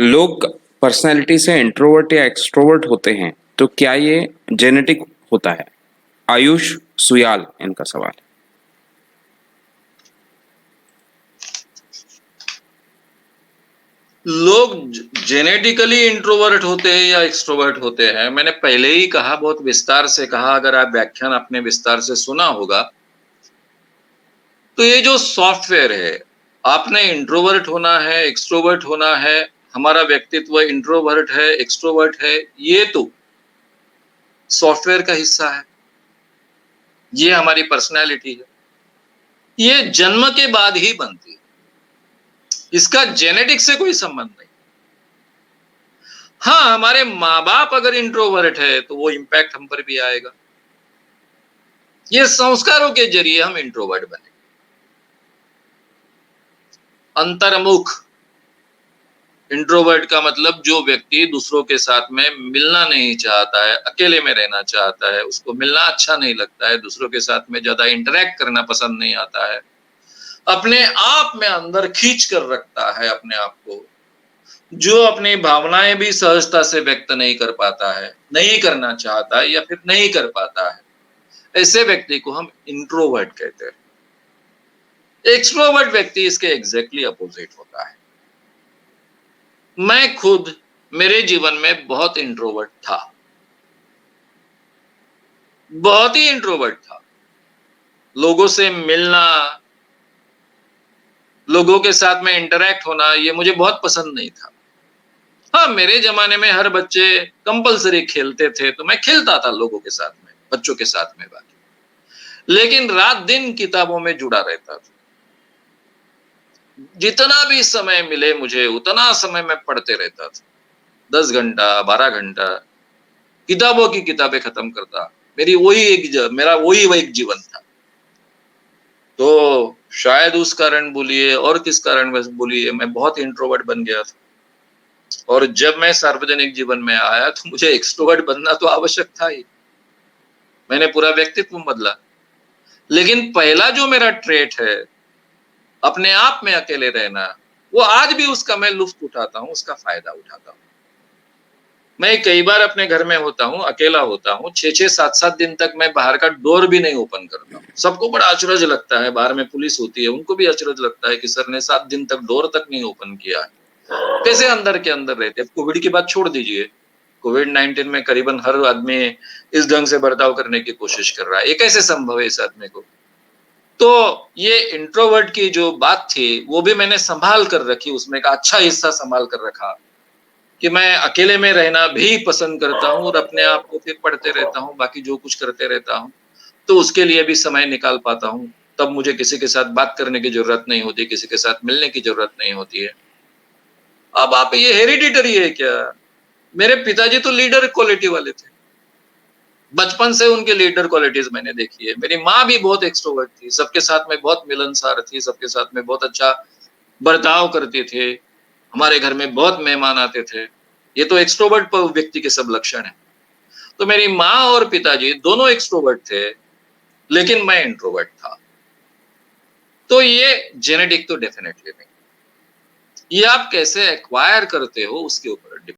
लोग पर्सनैलिटी से इंट्रोवर्ट या एक्सट्रोवर्ट होते हैं, तो क्या ये जेनेटिक होता है? आयुष सुयाल इनका सवाल है। लोग जेनेटिकली इंट्रोवर्ट होते हैं या एक्सट्रोवर्ट होते हैं, मैंने पहले ही कहा, बहुत विस्तार से कहा, अगर आप व्याख्यान अपने विस्तार से सुना होगा, तो ये जो सॉफ्टवेयर है, आपने इंट्रोवर्ट होना है, एक्सट्रोवर्ट होना है, हमारा व्यक्तित्व इंट्रोवर्ट है, एक्सट्रोवर्ट है, ये तो सॉफ्टवेयर का हिस्सा है, ये हमारी पर्सनैलिटी है, ये जन्म के बाद ही बनती है, इसका जेनेटिक से कोई संबंध नहीं। हाँ, हमारे माँ बाप अगर इंट्रोवर्ट है तो वो इम्पैक्ट हम पर भी आएगा, ये संस्कारों के जरिए हम इंट्रोवर्ट बने। अंतर्मुख इंट्रोवर्ट का मतलब जो व्यक्ति दूसरों के साथ में मिलना नहीं चाहता है, अकेले में रहना चाहता है, उसको मिलना अच्छा नहीं लगता है, दूसरों के साथ में ज्यादा इंटरेक्ट करना पसंद नहीं आता है, अपने आप में अंदर खींच कर रखता है अपने आप को, जो अपनी भावनाएं भी सहजता से व्यक्त नहीं कर पाता है, नहीं करना चाहता है या फिर नहीं कर पाता है, ऐसे व्यक्ति को हम इंट्रोवर्ट कहते हैं। एक्सट्रोवर्ट व्यक्ति इसके एग्जैक्टली अपोजिट होता है। मैं खुद मेरे जीवन में बहुत इंट्रोवर्ट था, बहुत ही इंट्रोवर्ट था। लोगों से मिलना, लोगों के साथ में इंटरेक्ट होना, ये मुझे बहुत पसंद नहीं था। हाँ, मेरे जमाने में हर बच्चे कंपलसरी खेलते थे, तो मैं खेलता था लोगों के साथ में, बच्चों के साथ में बाकी, लेकिन रात दिन किताबों में जुड़ा रहता था। जितना भी समय मिले मुझे, उतना समय मैं पढ़ते रहता था, 10 घंटा, 12 घंटा, किताबों की किताबें खत्म करता। मेरा वही एक जीवन था। तो शायद उस कारण बोलिए और किस कारण बस बोलिए, मैं बहुत इंट्रोवर्ट बन गया था। और जब मैं सार्वजनिक जीवन में आया तो मुझे एक्सट्रोवर्ट बनना तो आवश्यक था ही, मैंने पूरा व्यक्तित्व बदला। लेकिन पहला जो मेरा ट्रेट है, अपने आप में अकेले रहना, वो आज भी उसका मैं लुत्फ उठाता हूँ, उसका फायदा उठाता हूँ। मैं कई बार अपने घर में होता हूँ, अकेला होता हूँ, 6-6, 7-7 दिन तक मैं बाहर का डोर भी नहीं ओपन करता हूँ। सबको बड़ा अचरज लगता है, बाहर में पुलिस होती है, उनको भी अचरज लगता है कि सर ने 7 दिन तक डोर तक नहीं ओपन किया है, कैसे अंदर के अंदर रहते हैं। कोविड की बात छोड़ दीजिए, कोविड-19 में करीबन हर आदमी इस ढंग से बर्ताव करने की कोशिश कर रहा है, ये कैसे संभव है इस आदमी को? तो ये इंट्रोवर्ट की जो बात थी, वो भी मैंने संभाल कर रखी, उसमें एक अच्छा हिस्सा संभाल कर रखा कि मैं अकेले में रहना भी पसंद करता हूँ और अपने आप को फिर पढ़ते रहता हूँ, बाकी जो कुछ करते रहता हूँ, तो उसके लिए भी समय निकाल पाता हूँ। तब मुझे किसी के साथ बात करने की ज़रूरत नहीं होती, किसी के साथ मिलने की ज़रूरत नहीं होती है। अब आप ये हेरिडिटरी है क्या? मेरे पिताजी तो लीडर क्वालिटी वाले थे। बचपन से उनकी लीडर क्वालिटीज़ मैंने देखी है। मेरी माँ भी बहुत एक्स्ट्रोवर्ट थी, सबके साथ में बहुत मिलनसार थी, सबके साथ में बहुत अच्छा बर्ताव करते थे। हमारे घर में बहुत मेहमान आते थे। ये तो एक्स्ट्रोवर्ट व्यक्ति के सब लक्षण हैं। तो मेरी माँ और पिताजी दोनों एक्स्ट्रोवर्ट थे, लेकिन मैं इंट्रोवर्ट था। तो ये जेनेटिक तो डेफिनेटली नहीं। ये आप कैसे एक्वायर करते हो उसके ऊपर डिपेंड